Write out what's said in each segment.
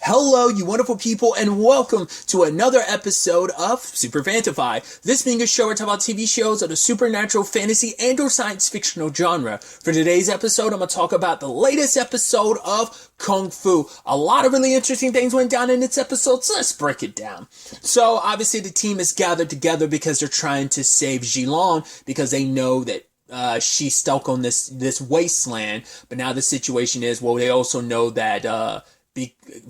Hello, you wonderful people, and welcome to another episode of Super-Fanta-Fi. This being a show where I talk about TV shows of the supernatural, fantasy, and or science fictional genre. For today's episode, I'm going to talk about the latest episode of Kung Fu. A lot of really interesting things went down in this episode, so let's break it down. So, obviously, the team is gathered together because they're trying to save Jilong, because they know that she's stuck on this wasteland. But now the situation is, well, they also know that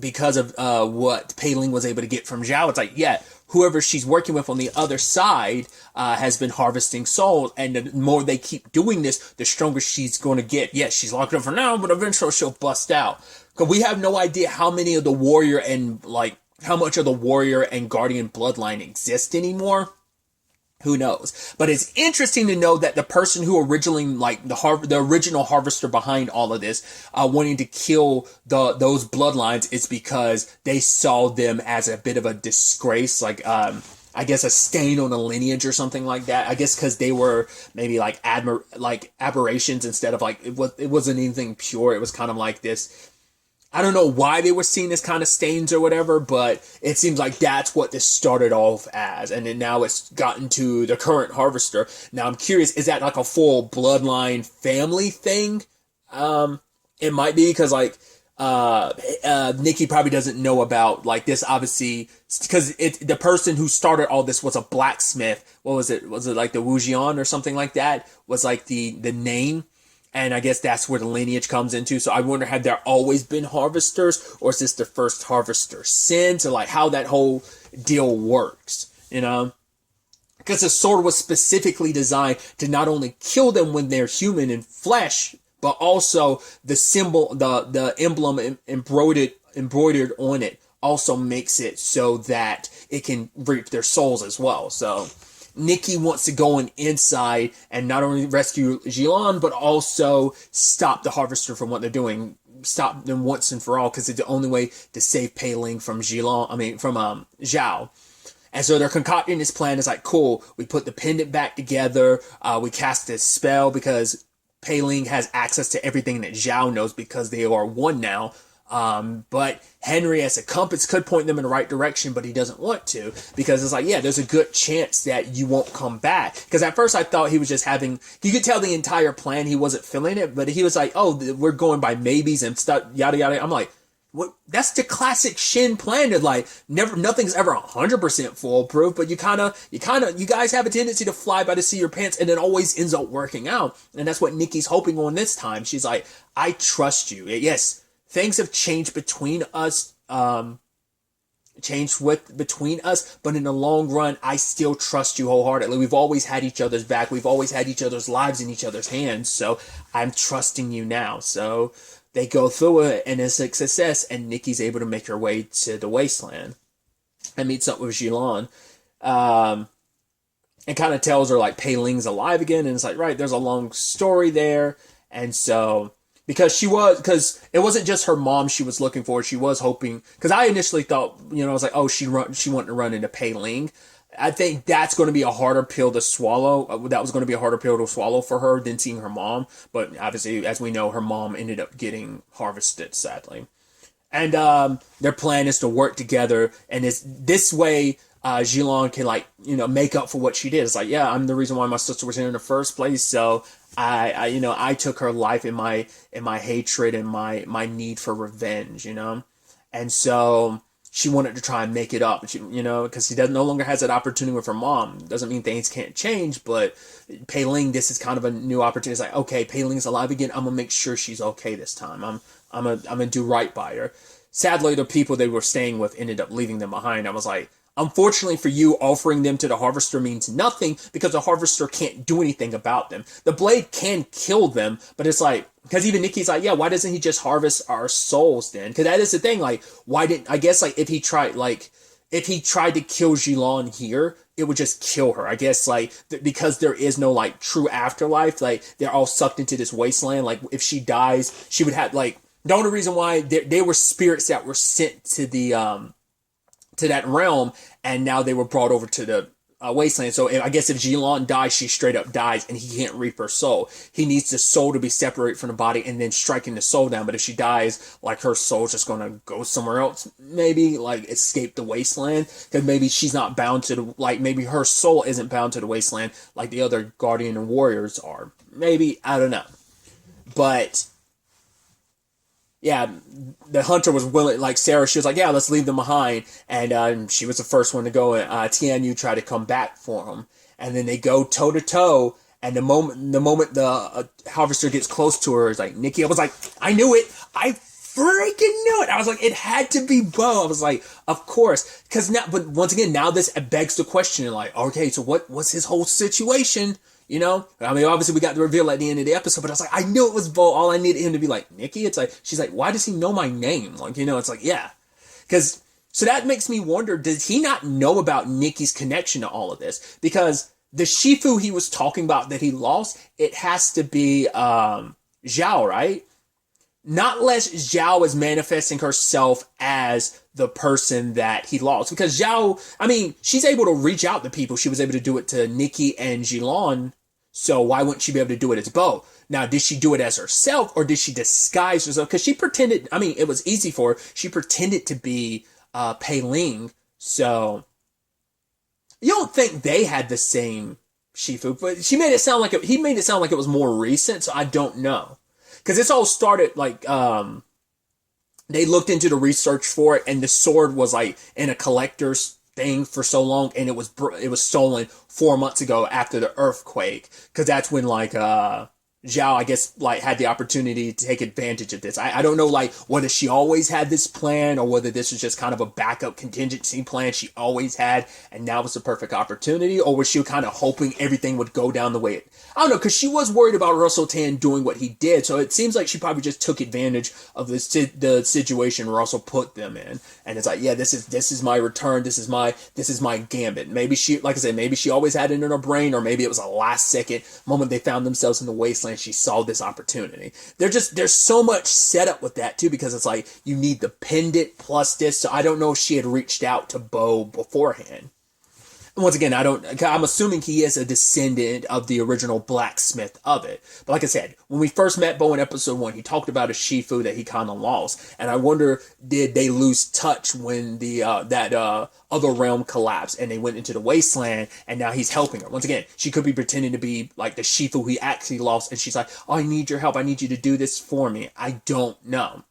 because of what Pei Ling was able to get from Zhao, it's like, yeah, whoever she's working with on the other side has been harvesting souls, and the more they keep doing this, the stronger she's going to get. Yes, she's locked up for now, but eventually she'll bust out. Because we have no idea how many of the warrior and, how much of the warrior and guardian bloodline exist anymore. Who knows? But it's interesting to know that the person who originally, the original harvester behind all of this, wanting to kill those bloodlines, is because they saw them as a bit of a disgrace, I guess a stain on a lineage or something like that. I guess because they were maybe aberrations instead of it wasn't anything pure. It was kind of like this. I don't know why they were seeing this kind of stains or whatever, but it seems like that's what this started off as. And then now it's gotten to the current harvester. Now I'm curious, is that like a full bloodline family thing? It might be, because Nikki probably doesn't know about this, obviously, because the person who started all this was a blacksmith. What was it? Was it like the Wujian or something like that? Was like the name. And I guess that's where the lineage comes into. So I wonder, have there always been harvesters, or is this the first harvester since, or how that whole deal works, Because the sword was specifically designed to not only kill them when they're human in flesh, but also the symbol, the emblem embroidered on it also makes it so that it can reap their souls as well. So Nikki wants to go inside and not only rescue Jilong, but also stop the harvester from what they're doing. Stop them once and for all, because it's the only way to save Pei Ling from Zhao. And so they're concocting this plan. It's like, cool, we put the pendant back together. We cast this spell because Pei Ling has access to everything that Zhao knows, because they are one now. But Henry as a compass could point them in the right direction, but he doesn't want to, because it's like, yeah, there's a good chance that you won't come back. Because at first I thought he was just you could tell the entire plan, he wasn't feeling it, but he was like, oh, we're going by maybes and stuff, yada yada. I'm like, what? That's the classic Shin plan. Nothing's ever 100% foolproof, but you guys have a tendency to fly by the seat of your pants, and it always ends up working out. And that's what Nikki's hoping on this time. She's like, I trust you. Yes. Things have changed between us, but in the long run, I still trust you wholeheartedly. We've always had each other's back. We've always had each other's lives in each other's hands. So I'm trusting you now. So they go through it, and it's a success, and Nikki's able to make her way to the wasteland and meets up with Jilong. And kind of tells her Pei Ling's alive again. And it's like, right, there's a long story there. And so, because it wasn't just her mom she was looking for. She was hoping, because I initially thought, I was like, oh, she wanted to run into Pei Ling. I think that's going to be a harder pill to swallow. That was going to be a harder pill to swallow for her than seeing her mom. But obviously, as we know, her mom ended up getting harvested, sadly. And their plan is to work together, and it's this way Jilong can make up for what she did. It's like, yeah, I'm the reason why my sister was here in the first place. So I took her life in my hatred and my need for revenge, and so she wanted to try and make it up, because she no longer has that opportunity with her mom. Doesn't mean things can't change, but Pei Ling, this is kind of a new opportunity. It's like, okay, Pei Ling's alive again. I'm gonna make sure she's okay this time. I'm gonna do right by her. Sadly, the people they were staying with ended up leaving them behind. I was like, unfortunately for you, offering them to the harvester means nothing, because the harvester can't do anything about them. The blade can kill them, but it's like, because even Nikki's like, yeah, why doesn't he just harvest our souls then? Because that is the thing, why didn't, I guess, if he tried to kill Jilong here, it would just kill her. I guess, because there is no, true afterlife, they're all sucked into this wasteland, if she dies, she would have, the only reason why they were spirits that were sent to the, to that realm, and now they were brought over to the wasteland. So I guess if Jilon dies, she straight up dies, and he can't reap her soul. He needs the soul to be separated from the body and then striking the soul down. But if she dies, like, her soul's just gonna go somewhere else, maybe, like, escape the wasteland, because maybe she's not bound to the, like, maybe her soul isn't bound to the wasteland like the other guardian and warriors are. Maybe, I don't know. But yeah, the hunter was willing, like Sarah, she was like, yeah, let's leave them behind. And she was the first one to go, and Tianyu tried to come back for him. And then they go toe to toe. And the moment the harvester gets close to her, it's like, Nikki, I was like, I knew it. I freaking knew it. I was like, it had to be Bo. I was like, of course. Because now, but once again, now this begs the question, like, okay, so what's his whole situation? You know, I mean, obviously we got the reveal at the end of the episode, but I was like, I knew it was Bo. All I needed him to be like, Nikki. It's like, she's like, why does he know my name? Like, you know, it's like, yeah, because so that makes me wonder, did he not know about Nikki's connection to all of this? Because the Shifu he was talking about that he lost, it has to be Zhao, right? Not less Zhao is manifesting herself as the person that he lost. Because Zhao, I mean, she's able to reach out to people. She was able to do it to Nikki and Jilon. So why wouldn't she be able to do it as Bo? Now, did she do it as herself or did she disguise herself? Because she pretended, I mean, it was easy for her. She pretended to be Pei Ling. So you don't think they had the same Shifu, but he made it sound like it was more recent. So I don't know. Because this all started, like, they looked into the research for it, and the sword was, like, in a collector's thing for so long, and it was stolen 4 months ago after the earthquake. Because that's when, like, Zhao, I guess, like, had the opportunity to take advantage of this. I don't know, like, whether she always had this plan or whether this was just kind of a backup contingency plan she always had and now was the perfect opportunity, or was she kind of hoping everything would go down the way it... I don't know, because she was worried about Russell Tan doing what he did, so it seems like she probably just took advantage of the situation Russell put them in, and it's like, yeah, this is my return, this is my gambit. Maybe she, like I said, maybe she always had it in her brain, or maybe it was a last second moment they found themselves in the wasteland, she saw this opportunity. There's so much setup with that too, because it's like, you need the pendant plus this, so I don't know if she had reached out to Bo beforehand. And once again, I'm assuming he is a descendant of the original blacksmith of it. But like I said, when we first met Bo in episode 1, he talked about a Shifu that he kind of lost. And I wonder, did they lose touch when that other realm collapsed and they went into the wasteland and now he's helping her? Once again, she could be pretending to be like the Shifu he actually lost, and she's like, oh, I need your help. I need you to do this for me. I don't know.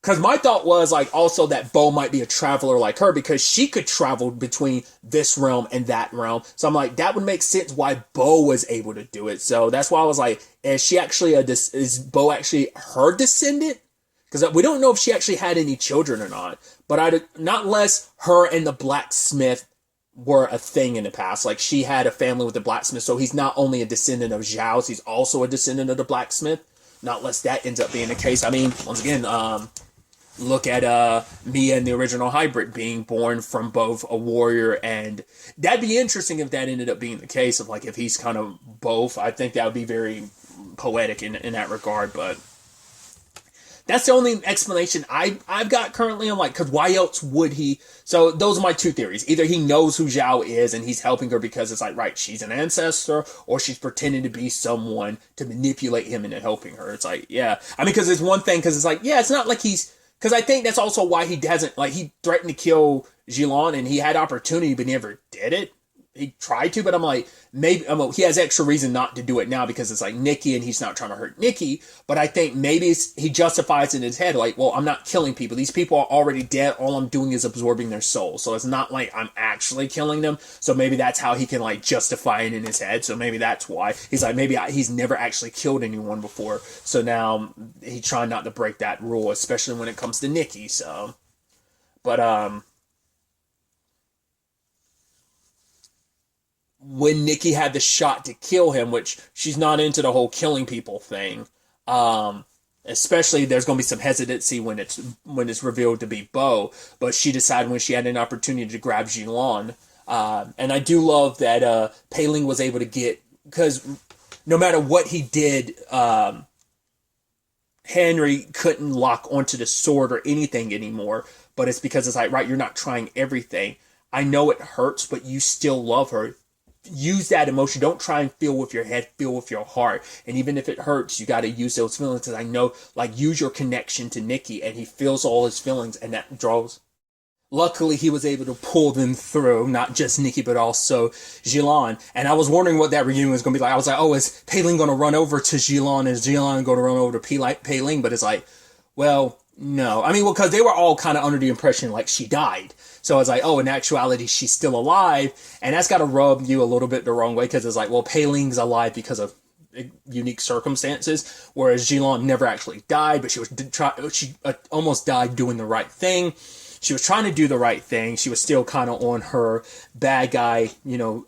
Because my thought was, like, also that Bo might be a traveler like her, because she could travel between this realm and that realm. So I'm like, that would make sense why Bo was able to do it. So that's why I was like, is Bo actually her descendant? Because we don't know if she actually had any children or not. But not unless her and the blacksmith were a thing in the past. Like, she had a family with the blacksmith, so he's not only a descendant of Zhao's, he's also a descendant of the blacksmith. Not unless that ends up being the case. I mean, once again, look at Mia and the original hybrid being born from both a warrior, and that'd be interesting if that ended up being the case, of like, if he's kind of both. I think that would be very poetic in that regard, but that's the only explanation I've got currently. I'm like, because why else would he? So those are my two theories. Either he knows who Zhao is and he's helping her because it's like, right, she's an ancestor, or she's pretending to be someone to manipulate him into helping her. It's like, yeah. I mean, because it's one thing, because it's like, yeah, it's not like he's... Because I think that's also why he hasn't, like, he threatened to kill Jilon, and he had opportunity, but never did it. He tried to, but I'm like, maybe he has extra reason not to do it now, because it's like Nikki, and he's not trying to hurt Nikki. But I think maybe he justifies in his head, like, well, I'm not killing people. These people are already dead. All I'm doing is absorbing their souls. So it's not like I'm actually killing them. So maybe that's how he can, like, justify it in his head. So maybe that's why he's like, maybe he's never actually killed anyone before. So now he's trying not to break that rule, especially when it comes to Nikki. So, but when Nikki had the shot to kill him, which she's not into the whole killing people thing, especially there's going to be some hesitancy when it's revealed to be Bo, but she decided when she had an opportunity to grab Jilon. And I do love that Pei Ling was able to get, because no matter what he did, Henry couldn't lock onto the sword or anything anymore, but it's because it's like, right, you're not trying everything. I know it hurts, but you still love her. Use that emotion. Don't try and feel with your head, feel with your heart. And even if it hurts, you got to use those feelings. Because I know, like, use your connection to Nikki, and he feels all his feelings, and that draws. Luckily, he was able to pull them through, not just Nikki, but also Jilan. And I was wondering what that reunion was going to be like. I was like, oh, is Pei-Ling going to run over to Jilan? Is Jilan going to run over to Pei-Ling? But it's like, well, no. I mean, well, because they were all kind of under the impression, like, she died. So I was like, oh, in actuality, she's still alive. And that's got to rub you a little bit the wrong way, because it's like, well, Pei-Ling's alive because of unique circumstances, whereas Jilan never actually died, but she almost died doing the right thing. She was trying to do the right thing. She was still kind of on her bad guy,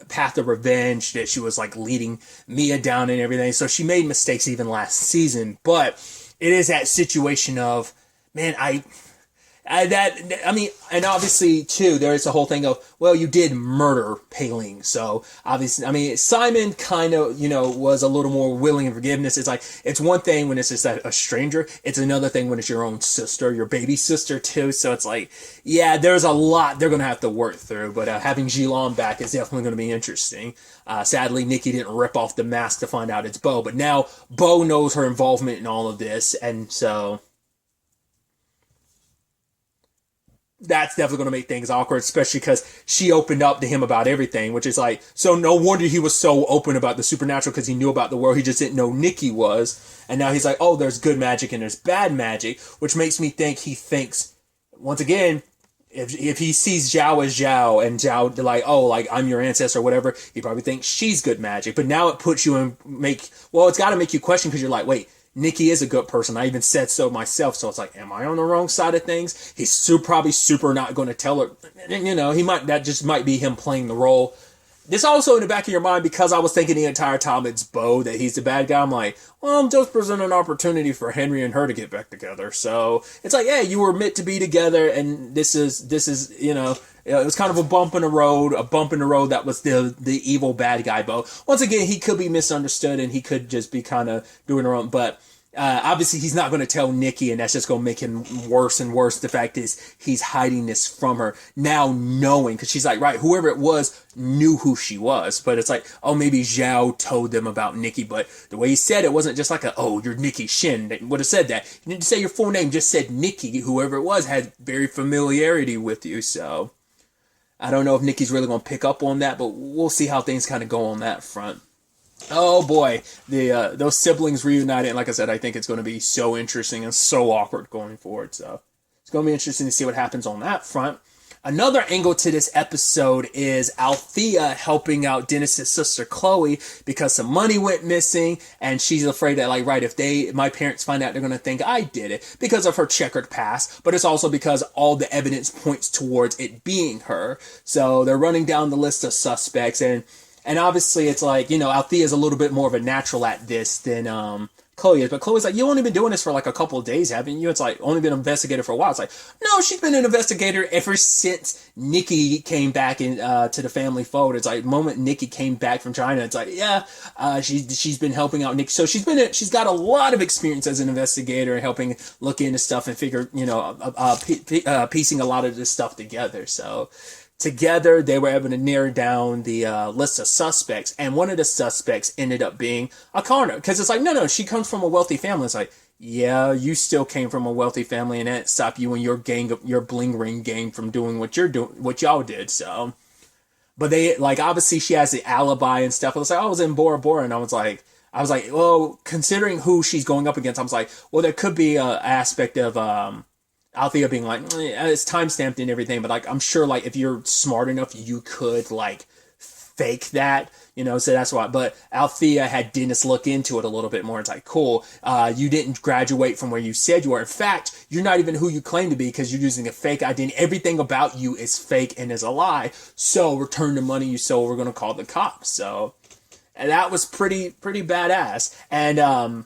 path of revenge, that she was like leading Mia down and everything. So she made mistakes even last season, but it is that situation of, man, and obviously too, there is a whole thing of, well, you did murder Pei-Ling, so obviously, I mean, Simon kind of, was a little more willing in forgiveness. It's like, it's one thing when it's just a stranger, it's another thing when it's your own sister, your baby sister too, so it's like, yeah, there's a lot they're gonna have to work through, but having Jilan back is definitely gonna be interesting. Sadly, Nikki didn't rip off the mask to find out it's Bo, but now Bo knows her involvement in all of this, and so that's definitely going to make things awkward, especially because she opened up to him about everything, which is like, so no wonder he was so open about the supernatural, because he knew about the world. He just didn't know Nikki was. And now he's like, oh, there's good magic and there's bad magic, which makes me think he thinks, once again, if he sees Zhao as Zhao, and Zhao like, oh, like, I'm your ancestor or whatever, he probably thinks she's good magic. But now it puts you in, it's got to make you question, because you're like, wait, Nikki is a good person. I even said so myself. So it's like, am I on the wrong side of things? He's probably super not going to tell her. That just might be him playing the role. This also in the back of your mind, because I was thinking the entire time it's Bo, that he's the bad guy. I'm like, well, I'm just presenting an opportunity for Henry and her to get back together. So it's like, yeah, you were meant to be together, and this is it was kind of a bump in the road, that was the evil bad guy Bo. Once again, he could be misunderstood, and he could just be kind of doing it wrong, but obviously he's not going to tell Nikki, and that's just going to make him worse and worse. The fact is, he's hiding this from her now, knowing, because she's like, right, whoever it was knew who she was, but it's like, oh, maybe Zhao told them about Nikki, but the way he said it wasn't just like oh, you're Nikki Shin. They would have said that. You didn't say your full name, just said Nikki. Whoever it was had very familiarity with you, so I don't know if Nikki's really going to pick up on that, but we'll see how things kind of go on that front. Oh boy, those siblings reunited, and like I said, I think it's going to be so interesting and so awkward going forward. So it's going to be interesting to see what happens on that front. Another angle to this episode is Althea helping out Dennis's sister Chloe, because some money went missing, and she's afraid that, like, right, if my parents find out, they're going to think I did it because of her checkered past, but it's also because all the evidence points towards it being her. So they're running down the list of suspects, and obviously it's like, Althea's a little bit more of a natural at this than Chloe is. But Chloe's like, you've only been doing this for like a couple of days, haven't you? It's like, only been an investigator for a while. It's like, no, she's been an investigator ever since Nikki came back to the family fold. It's like, the moment Nikki came back from China, it's like, yeah, she's been helping out Nikki. So she's got a lot of experience as an investigator, helping look into stuff and figure, piecing a lot of this stuff together. So together, they were able to narrow down the list of suspects, and one of the suspects ended up being a coroner, because it's like, no, she comes from a wealthy family. It's like, yeah, you still came from a wealthy family, and that stopped you and your bling ring gang from doing what y'all did. So, but they, like, obviously she has the alibi and stuff. I was like, I was in Bora Bora, and I was like, well, considering who she's going up against, I was like, well, there could be an aspect of Althea being like, it's time stamped and everything, but like, I'm sure, like, if you're smart enough, you could like fake that, so that's why. But Althea had Dennis look into it a little bit more. It's like, cool, you didn't graduate from where you said you were. In fact, you're not even who you claim to be, because you're using a fake identity. Everything about you is fake and is a lie. So return the money you stole. We're going to call the cops. So, and that was pretty badass. And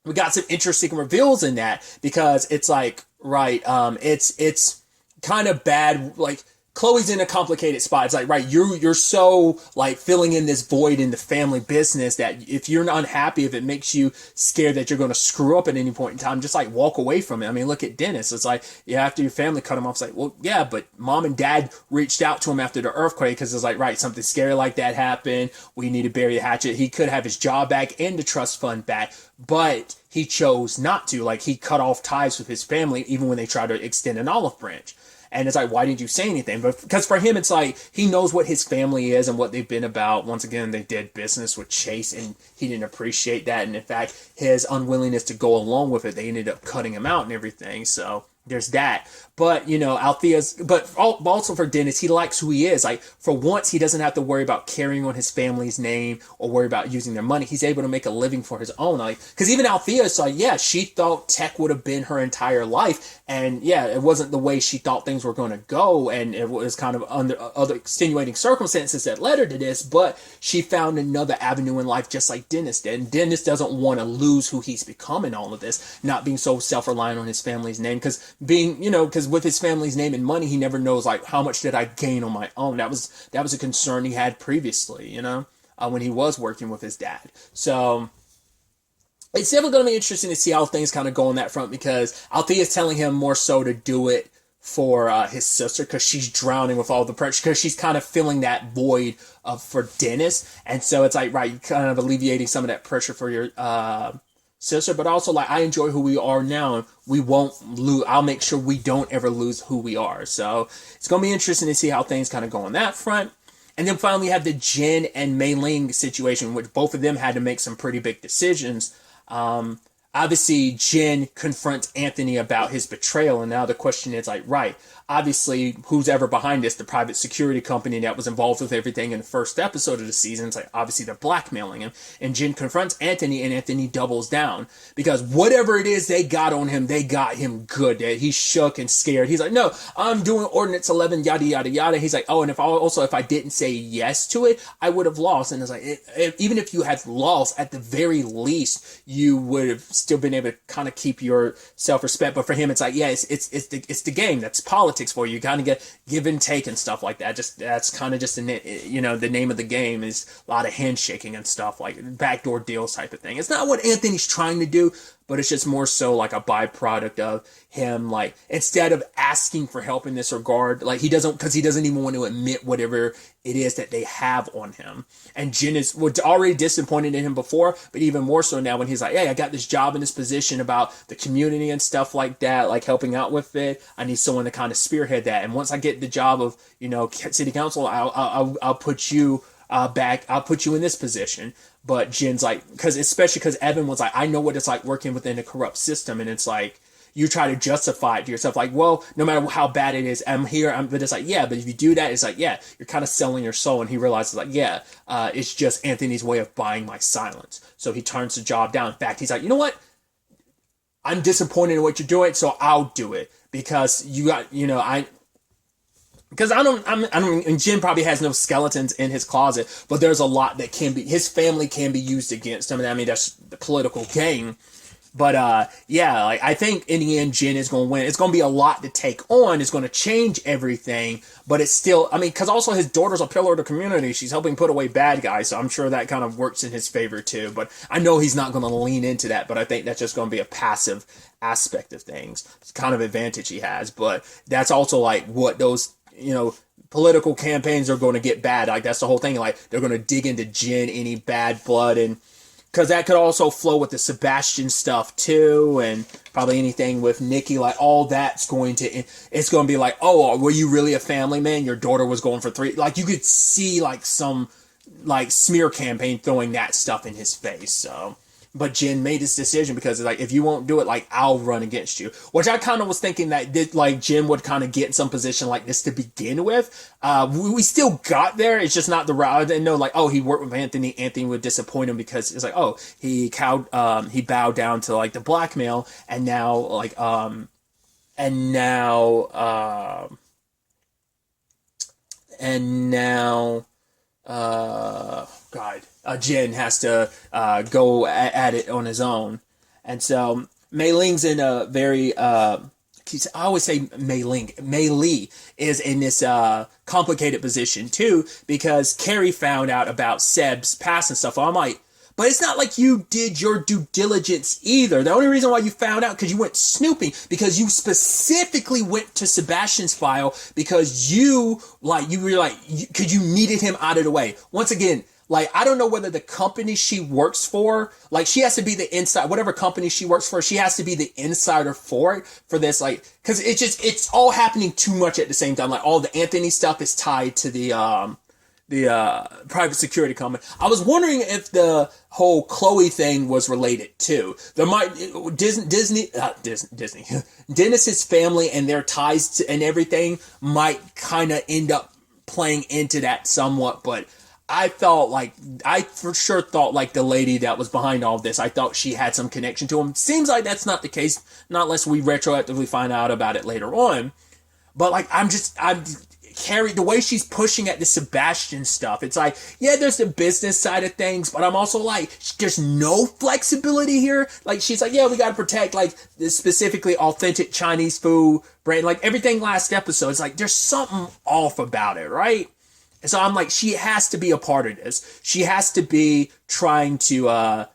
we got some interesting reveals in that, because it's like, right, it's kind of bad, like, Chloe's in a complicated spot. It's like, right, you're so like filling in this void in the family business that if you're not unhappy, if it makes you scared that you're going to screw up at any point in time, just like walk away from it. I mean, look at Dennis. It's like, yeah, after your family cut him off, it's like, well, yeah, but mom and dad reached out to him after the earthquake because it's like, right, something scary like that happened. We need to bury the hatchet. He could have his job back and the trust fund back, but he chose not to. Like, he cut off ties with his family even when they tried to extend an olive branch. And it's like, why didn't you say anything? But because for him, it's like he knows what his family is and what they've been about. Once again, they did business with Chase, and he didn't appreciate that. And in fact, his unwillingness to go along with it, they ended up cutting him out and everything. So there's that. But, you know, but also for Dennis, he likes who he is. Like, for once, he doesn't have to worry about carrying on his family's name or worry about using their money. He's able to make a living for his own. Like, because even Althea's like, yeah, she thought tech would have been her entire life. And yeah, it wasn't the way she thought things were going to go. And it was kind of under other extenuating circumstances that led her to this. But she found another avenue in life just like Dennis did. And Dennis doesn't want to lose who he's become in all of this, not being so self-reliant on his family's name. Because with his family's name and money, he never knows like how much did I gain on my own. That was a concern he had previously, you know, when he was working with his dad. So it's definitely going to be interesting to see how things kind of go on that front, because Althea is telling him more so to do it for his sister, because she's drowning with all the pressure, because she's kind of filling that void for Dennis. And so it's like, right, kind of alleviating some of that pressure for your sister, but also like, I enjoy who we are now, and we won't lose. I'll make sure we don't ever lose who we are. So it's going to be interesting to see how things kind of go on that front. And then finally, we have the Jin and Mei Ling situation, which both of them had to make some pretty big decisions. Obviously, Jin confronts Anthony about his betrayal, and now the question is like, right, obviously, who's ever behind this? The private security company that was involved with everything in the first episode of the season. It's like, obviously, they're blackmailing him. And Jin confronts Anthony, and Anthony doubles down. Because whatever it is they got on him, they got him good. He's shook and scared. He's like, no, I'm doing Ordinance 11, yada, yada, yada. He's like, oh, and if I didn't say yes to it, I would have lost. And it's like, even if you had lost, at the very least, you would have still been able to kind of keep your self-respect. But for him, it's like, yeah, it's the game. That's politics for you. You kind of get give and take and stuff like that. That's kind of just the name of the game is a lot of handshaking and stuff, like backdoor deals type of thing. It's not what Anthony's trying to do, but it's just more so like a byproduct of him, like, instead of asking for help in this regard, like, he doesn't even want to admit whatever it is that they have on him. And Jin was already disappointed in him before, but even more so now when he's like, hey, I got this job in this position about the community and stuff like that, like helping out with it. I need someone to kind of spearhead that. And once I get the job of, city council, I'll put you back. I'll put you in this position. But Jin's like, especially because Evan was like, I know what it's like working within a corrupt system. And it's like, you try to justify it to yourself, like, well, no matter how bad it is, but it's like, yeah, but if you do that, it's like, yeah, you're kind of selling your soul. And he realizes, like, yeah, it's just Anthony's way of buying my silence. So he turns the job down. In fact, he's like, you know what? I'm disappointed in what you're doing, so I'll do it. Because and Jin probably has no skeletons in his closet, but there's a lot that his family can be used against him. And I mean, that's the political game. But, like, I think in the end, Jin is going to win. It's going to be a lot to take on. It's going to change everything, but it's still, because also his daughter's a pillar of the community. She's helping put away bad guys, so I'm sure that kind of works in his favor too. But I know he's not going to lean into that, but I think that's just going to be a passive aspect of things. It's kind of advantage he has, but that's also like what those, political campaigns are going to get bad. Like, that's the whole thing. Like, they're going to dig into Jin, any bad blood, and because that could also flow with the Sebastian stuff too, and probably anything with Nikki, like all that's it's going to be like, oh, were you really a family man? Your daughter was going for 3. Like, you could see like some like smear campaign throwing that stuff in his face. So, but Jin made his decision because like, if you won't do it, like, I'll run against you. Which I kind of was thinking that Jin would kind of get in some position like this to begin with. We still got there. It's just not the route. I didn't know like, oh, he worked with Anthony. Anthony would disappoint him because it's like, oh, he bowed down to like the blackmail, and now like Jin has to go at it on his own. And so Mei Ling's in a very I always say Mei Ling. Mei Li is in this complicated position too because Carrie found out about Seb's past and stuff. I'm like, but it's not like you did your due diligence either. The only reason why you found out because you went snooping, because you specifically went to Sebastian's file because you needed him out of the way. Once again, like, I don't know whether the company she works for, like, she has to be the inside, whatever company she works for, she has to be the insider for it, for this, like, because it's all happening too much at the same time. Like, all the Anthony stuff is tied to the private security company. I was wondering if the whole Chloe thing was related too. There might Disney Dennis's family and their ties to, and everything might kind of end up playing into that somewhat, but I for sure thought like the lady that was behind all this, I thought she had some connection to him. Seems like that's not the case, not unless we retroactively find out about it later on. But like, I'm Carrie, the way she's pushing at the Sebastian stuff, it's like, yeah, there's the business side of things, but I'm also like, there's no flexibility here. Like, she's like, yeah, we got to protect like this specifically authentic Chinese food brand, like everything last episode. It's like, there's something off about it, right? And so I'm like, she has to be a part of this. She has to be trying to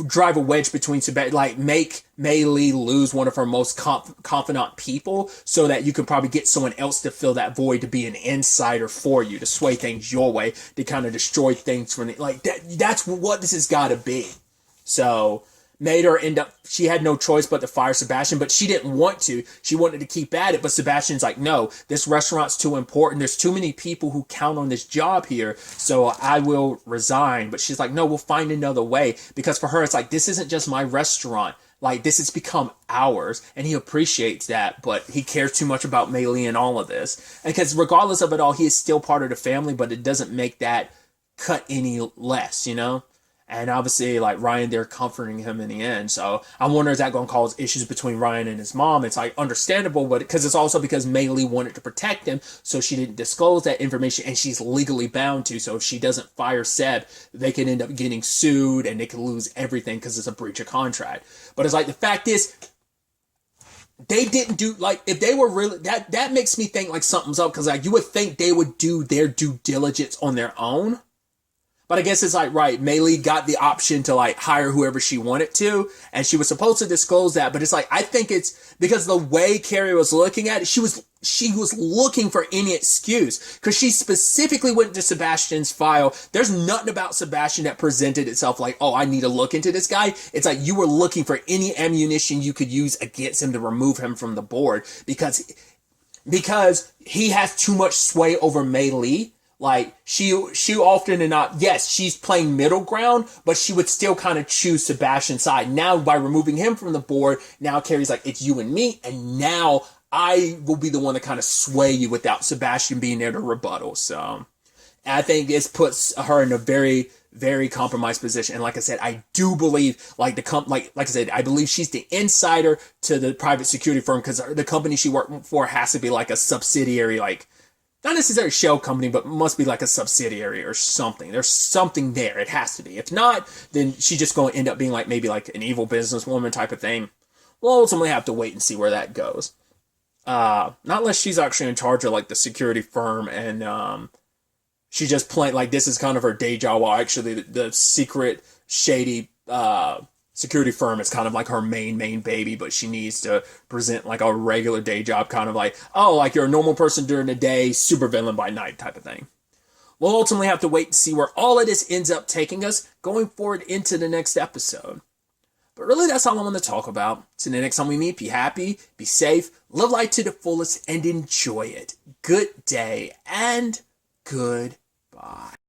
drive a wedge between like make Mei Li lose one of her most confidant people so that you can probably get someone else to fill that void, to be an insider for you, to sway things your way, to kind of destroy things from it. Like that's what this has got to be. So made her end up, she had no choice but to fire Sebastian, but she didn't want to. She wanted to keep at it, but Sebastian's like, no, this restaurant's too important. There's too many people who count on this job here, so I will resign. But she's like, no, we'll find another way, because for her, it's like, this isn't just my restaurant. Like, this has become ours, and he appreciates that, but he cares too much about Mei Li and all of this. And because regardless of it all, he is still part of the family, but it doesn't make that cut any less, you know? And obviously, like, Ryan, they're comforting him in the end. So I wonder, is that going to cause issues between Ryan and his mom? It's like understandable, but because it's also because Mei Li wanted to protect him, so she didn't disclose that information, and she's legally bound to. So if she doesn't fire Seb, they can end up getting sued and they could lose everything because it's a breach of contract. But it's like, the fact is, they didn't do, like, if they were really, that makes me think like something's up, because like you would think they would do their due diligence on their own. But I guess it's like, right, Mei Li got the option to like hire whoever she wanted to, and she was supposed to disclose that. But it's like, I think it's because the way Carrie was looking at it, she was looking for any excuse, because she specifically went to Sebastian's file. There's nothing about Sebastian that presented itself like, oh, I need to look into this guy. It's like you were looking for any ammunition you could use against him to remove him from the board, because he has too much sway over Mei Li. Like, she often and not, yes, she's playing middle ground, but she would still kind of choose Sebastian's side. Now, by removing him from the board, now Carrie's like, it's you and me, and now I will be the one to kind of sway you without Sebastian being there to rebuttal. So, I think this puts her in a very, very compromised position. And like I said, I do believe, like I said, I believe she's the insider to the private security firm, because the company she worked for has to be like a subsidiary, like, not necessarily a shell company, but must be like a subsidiary or something. There's something there. It has to be. If not, then she's just going to end up being like maybe like an evil businesswoman type of thing. We'll ultimately have to wait and see where that goes. Not unless she's actually in charge of like the security firm, and she just playing like this is kind of her day job, while actually the secret shady security firm is kind of like her main baby, but she needs to present like a regular day job, kind of like, oh, like you're a normal person during the day, super villain by night type of thing. We'll ultimately have to wait and see where all of this ends up taking us going forward into the next episode. But really, that's all I want to talk about. So the next time we meet, be happy, be safe, live life to the fullest, and enjoy it. Good day and goodbye.